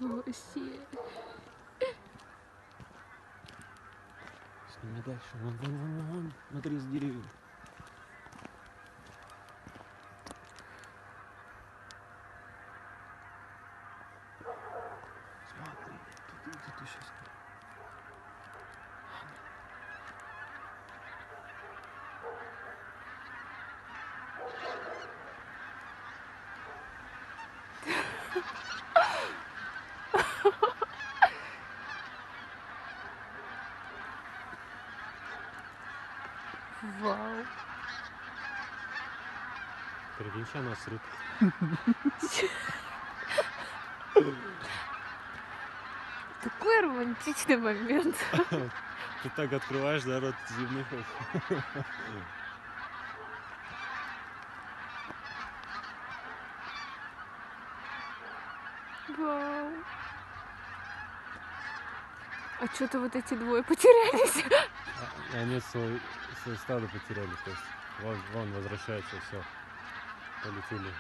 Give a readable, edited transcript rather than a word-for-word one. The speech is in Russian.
Вообще. Сними дальше. Вон. Смотри, с деревьев. Смотри, тут сейчас. Вау. Прикинь, сейчас нас срут. Такой романтичный момент. Ты так открываешь, да, рот земных. Вау. А что-то вот эти двое потерялись. Они свой стадо потеряли, то есть вон возвращается, все, полетели.